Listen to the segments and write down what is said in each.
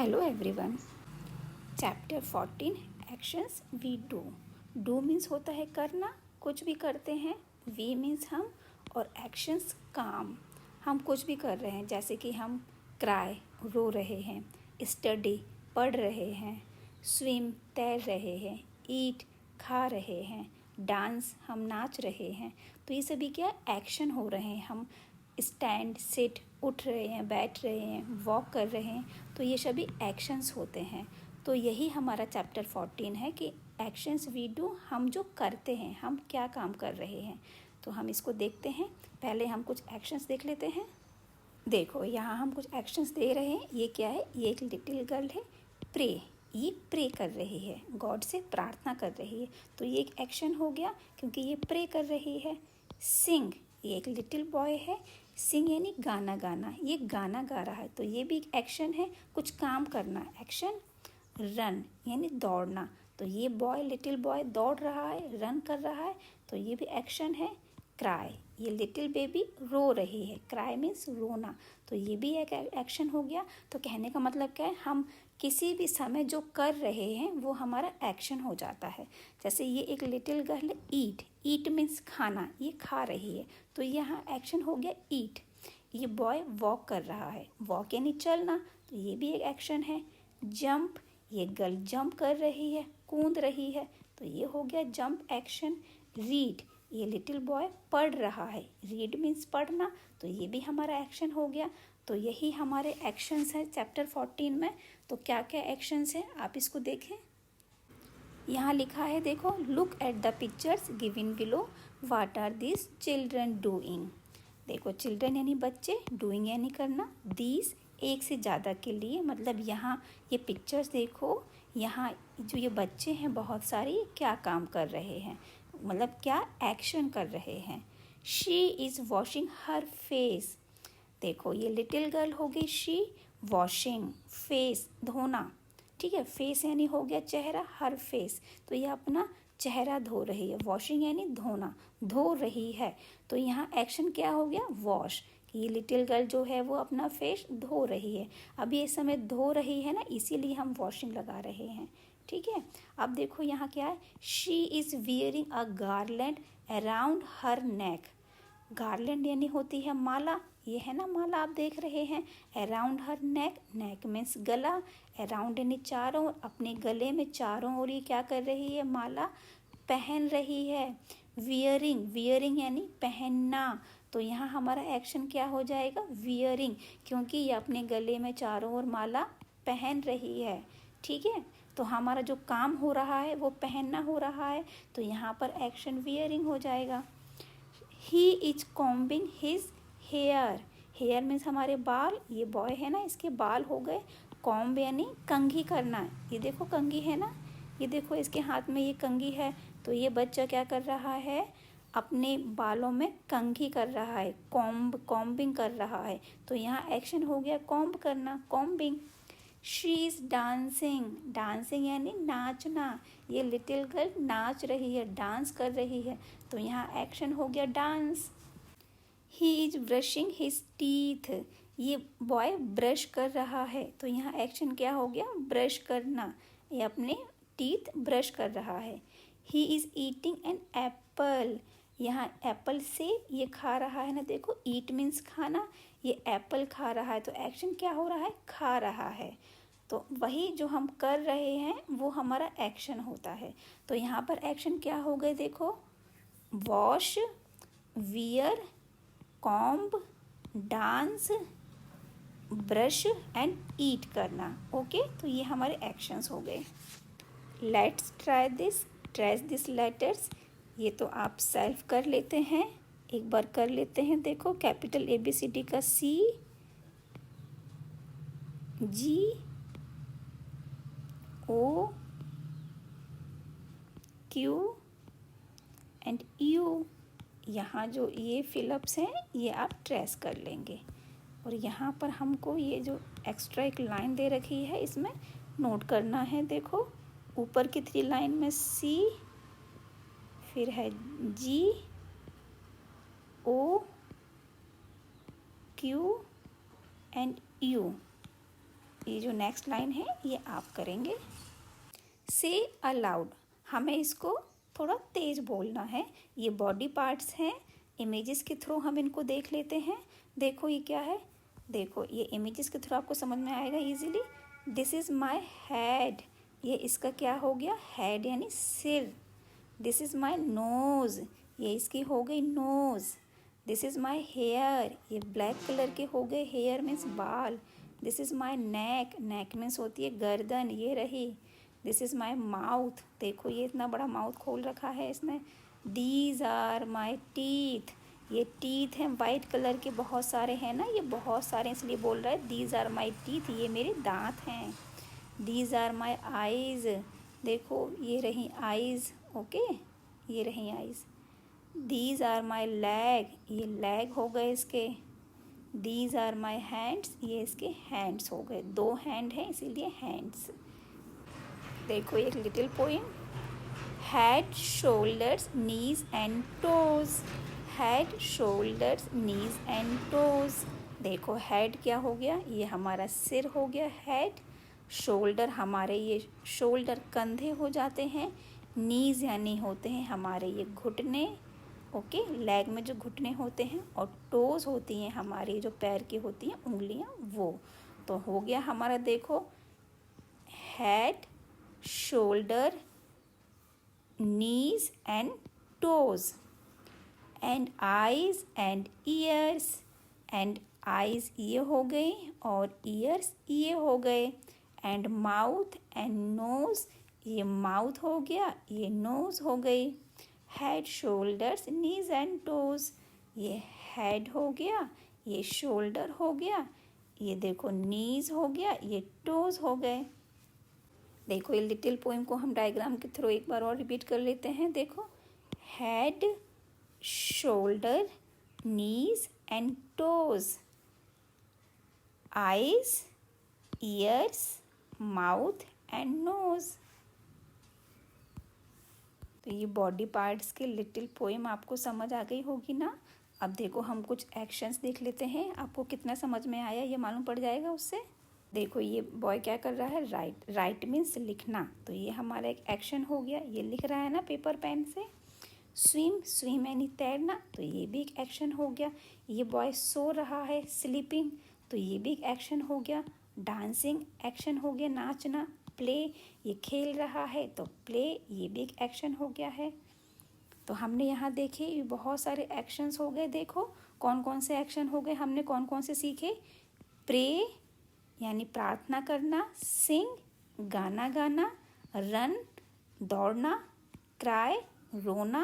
Hello everyone. Chapter 14 actions we do. Do means होता है करना, कुछ भी करते हैं। वी मीन्स हम, और एक्शंस काम, हम कुछ भी कर रहे हैं। जैसे कि हम क्राई रो रहे हैं, स्टडी पढ़ रहे हैं, स्विम तैर रहे हैं, ईट खा रहे हैं, डांस हम नाच रहे हैं। तो ये सभी क्या एक्शन हो रहे हैं। हम स्टैंड सिट उठ रहे हैं, बैठ रहे हैं, वॉक कर रहे हैं। तो ये सभी एक्शंस होते हैं। तो यही हमारा चैप्टर 14 है कि एक्शंस वी डू, हम जो करते हैं, हम क्या काम कर रहे हैं। तो हम इसको देखते हैं। पहले हम कुछ एक्शंस देख लेते हैं। देखो यहाँ हम कुछ एक्शंस दे रहे हैं। ये क्या है? ये एक लिटिल गर्ल है, प्रे। ये प्रे कर रही है, गॉड से प्रार्थना कर रही है। तो ये एक एक्शन हो गया क्योंकि ये प्रे कर रही है। सिंग, ये एक लिटिल बॉय है। सिंग यानी गाना गाना, ये गाना गा रहा है। तो ये भी एक एक्शन है, कुछ काम करना, एक्शन। रन यानी दौड़ना, तो ये बॉय लिटिल बॉय दौड़ रहा है, रन कर रहा है। तो ये भी एक्शन है। क्राई, ये लिटिल बेबी रो रही है। क्राई मीन्स रोना, तो ये भी एक एक्शन हो गया। तो कहने का मतलब क्या है, हम किसी भी समय जो कर रहे हैं वो हमारा एक्शन हो जाता है। जैसे ये एक लिटिल गर्ल ईट, ईट मीन्स खाना, ये खा रही है। तो यहाँ एक्शन हो गया ईट। ये बॉय वॉक कर रहा है, वॉक यानी चलना, तो ये भी एक एक्शन है। जंप, ये गर्ल जंप कर रही है, कूद रही है। तो ये हो गया जंप एक्शन। रीड, ये लिटिल बॉय पढ़ रहा है। रीड मीन्स पढ़ना, तो ये भी हमारा एक्शन हो गया। तो यही हमारे एक्शंस हैं चैप्टर 14 में। तो क्या क्या एक्शंस हैं आप इसको देखें। यहाँ लिखा है, देखो, look at the pictures given below, what are this children doing. देखो, चिल्ड्रन यानी बच्चे, डूइंग यानी करना, दीज एक से ज़्यादा के लिए, मतलब यहाँ ये पिक्चर्स देखो, यहाँ जो ये बच्चे हैं बहुत सारे, ये क्या काम कर रहे हैं, मतलब क्या एक्शन कर रहे हैं। She is washing her face. देखो, ये लिटिल गर्ल हो गई शी, वॉशिंग फेस धोना, ठीक है। फेस यानी हो गया चेहरा, हर फेस, तो ये अपना चेहरा धो रही है। वॉशिंग यानी धोना, धो रही है। तो यहाँ एक्शन क्या हो गया, वॉश, कि ये लिटिल गर्ल जो है वो अपना फेस धो रही है। अब ये समय धो रही है ना, इसीलिए हम वॉशिंग लगा रहे हैं, ठीक है। अब देखो यहाँ क्या है, she is wearing a garland around her neck. Garland यानी होती है माला, ये है ना माला आप देख रहे हैं। अराउंड हर नेक, नेक मीन्स गला, अराउंड यानी चारों ओर, अपने गले में चारों ओर ये क्या कर रही है, माला पहन रही है। वियरिंग, वियरिंग यानी पहनना, तो यहाँ हमारा एक्शन क्या हो जाएगा, वियरिंग, क्योंकि ये अपने गले में चारों ओर माला पहन रही है, ठीक है। तो हमारा जो काम हो रहा है वो पहनना हो रहा है, तो यहाँ पर एक्शन वियरिंग हो जाएगा। He is combing his hair, hair means हमारे बाल, ये बॉय है ना, इसके बाल हो गए। कॉम्ब यानी कंघी करना, ये देखो कंघी है ना, ये देखो इसके हाथ में ये कंघी है। तो ये बच्चा क्या कर रहा है, अपने बालों में कंघी कर रहा है, कॉम्ब, कॉम्बिंग कर रहा है। तो यहाँ एक्शन हो गया कॉम्ब करना, combing. She is dancing, dancing यानी नाचना, ये लिटिल गर्ल नाच रही है, डांस कर रही है। तो यहाँ एक्शन हो गया dance. He is brushing his teeth, ये बॉय ब्रश कर रहा है। तो यहाँ एक्शन क्या हो गया, ब्रश करना, ये अपने टीथ ब्रश कर रहा है। He is eating an apple, यहाँ एप्पल से ये खा रहा है ना, देखो ईट मीन्स खाना, ये एप्पल खा रहा है। तो एक्शन क्या हो रहा है, खा रहा है। तो वही जो हम कर रहे हैं वो हमारा एक्शन होता है। तो यहाँ पर एक्शन क्या हो गए, देखो, wash, wear, comb, dance, brush and eat करना। ओके, तो ये हमारे एक्शंस हो गए। Let's try this, trace this letters, ये तो आप सेल्फ कर लेते हैं, एक बार कर लेते हैं। देखो, कैपिटल ABCD का C, G, O, Q and U। यहाँ जो ये फिलअप्स हैं ये आप ट्रेस कर लेंगे। और यहाँ पर हमको ये जो एक्स्ट्रा एक लाइन दे रखी है इसमें नोट करना है। देखो, ऊपर की 3 लाइन में C, फिर है G, O, Q and U, ये जो नेक्स्ट लाइन है ये आप करेंगे। से अलाउड, हमें इसको थोड़ा तेज बोलना है। ये बॉडी पार्ट्स हैं, इमेजेस के थ्रू हम इनको देख लेते हैं। देखो ये क्या है, देखो ये इमेजेस के थ्रू आपको समझ में आएगा easily. This is my head, ये इसका क्या हो गया, हेड यानी सिर। दिस इज़ माई नोज़, ये इसकी हो गई nose. This is my hair, ये ब्लैक कलर के हो गए, हेयर मीन्स बाल। This is my neck, neck means होती है गर्दन, ये रही। दिस इज़ माई माउथ, देखो ये इतना बड़ा माउथ खोल रखा है इसने। दीज आर माई टीथ, ये टीथ हैं वाइट कलर के, बहुत सारे हैं ना, ये बहुत सारे इसलिए बोल रहा है दीज आर माई टीथ, ये मेरे दांत हैं। दीज आर माई आइज़, देखो ये रही आइज़, ओके ये रही eyes. These are my leg, ये लेग हो गए इसके। दीज आर माई हैंड्स, ये इसके हैंड्स हो गए, 2 हैंड हैं इसीलिए हैंड्स। देखो एक little poem. Head shoulders knees and toes, head shoulders knees and toes. देखो हेड क्या हो गया, ये हमारा सिर हो गया हेड। शोल्डर हमारे ये शोल्डर कंधे हो जाते हैं। नीज यानी होते हैं हमारे ये घुटने, ओके लेग में जो घुटने होते हैं। और टोज होती हैं हमारी जो पैर की होती हैं उंगलियां, वो तो हो गया हमारा। देखो head, shoulder, knees and toes, and eyes and ears, and eyes ये हो गए और ears ये हो गए। and mouth and nose, ये mouth हो गया, ये nose हो गई। head, shoulders, knees and toes, ये head हो गया, ये shoulder हो गया, ये देखो knees हो गया, ये toes हो गए। देखो ये लिटिल पोएम को हम डायग्राम के थ्रू एक बार और रिपीट कर लेते हैं। देखो head, shoulder, knees and toes, eyes, ears, mouth and nose. तो ये बॉडी पार्ट्स के लिटिल पोएम आपको समझ आ गई होगी ना। अब देखो हम कुछ एक्शंस देख लेते हैं, आपको कितना समझ में आया ये मालूम पड़ जाएगा उससे। देखो ये बॉय क्या कर रहा है, राइट, राइट मीन्स लिखना, तो ये हमारा एक एक्शन हो गया, ये लिख रहा है ना पेपर पेन से। स्विम, स्विम यानी तैरना, तो ये भी एक एक्शन हो गया। ये बॉय सो रहा है, स्लीपिंग, तो ये भी एक एक्शन हो गया। डांसिंग एक्शन हो गया, नाचना। प्ले, ये खेल रहा है, तो प्ले ये भी एक एक्शन हो गया है। तो हमने यहाँ देखे ये बहुत सारे एक्शंस हो गए। देखो कौन कौन से एक्शन हो गए, हमने कौन कौन से सीखे। प्रे यानी प्रार्थना करना, सिंग गाना गाना, रन दौड़ना, क्राई रोना,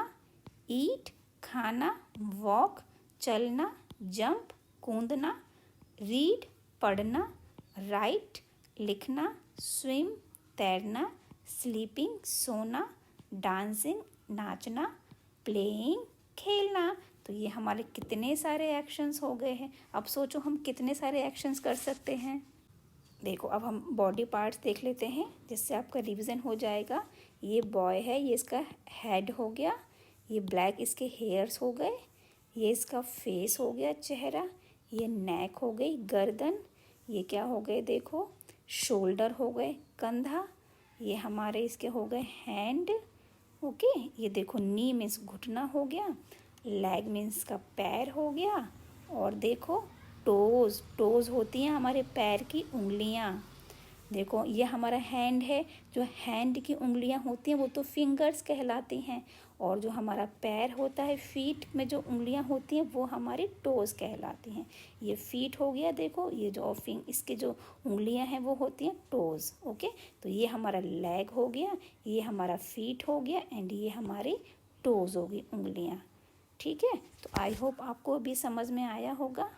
ईट खाना, वॉक चलना, जंप कूदना, रीड पढ़ना, राइट लिखना, स्विम तैरना, स्लीपिंग सोना, डांसिंग नाचना, प्लेइंग खेलना। तो ये हमारे कितने सारे एक्शंस हो गए हैं। अब सोचो हम कितने सारे एक्शंस कर सकते हैं। देखो अब हम बॉडी पार्ट्स देख लेते हैं जिससे आपका रिवीजन हो जाएगा। ये बॉय है, ये इसका हेड हो गया, ये ब्लैक इसके हेयर्स हो गए, ये इसका फेस हो गया चेहरा, ये नेक हो गई गर्दन, ये क्या हो गए देखो शोल्डर हो गए कंधा, ये हमारे इसके हो गए हैंड, ओके ये देखो नी मीन्स घुटना हो गया, लेग मीन्स का पैर हो गया, और देखो टोज़, टोज़ होती हैं हमारे पैर की उंगलियां। देखो ये हमारा हैंड है, जो हैंड की उंगलियां होती हैं वो तो फिंगर्स कहलाती हैं, और जो हमारा पैर होता है फीट में जो उंगलियां होती हैं वो हमारी टोज़ कहलाती हैं। ये फीट हो गया, देखो ये जो इसके जो उंगलियां हैं वो होती हैं टोज़, ओके। तो ये हमारा लेग हो गया, ये हमारा फीट हो गया, एंड ये हमारी टोज़ होगी उंगलियाँ। ठीक है, तो आई होप आपको भी समझ में आया होगा।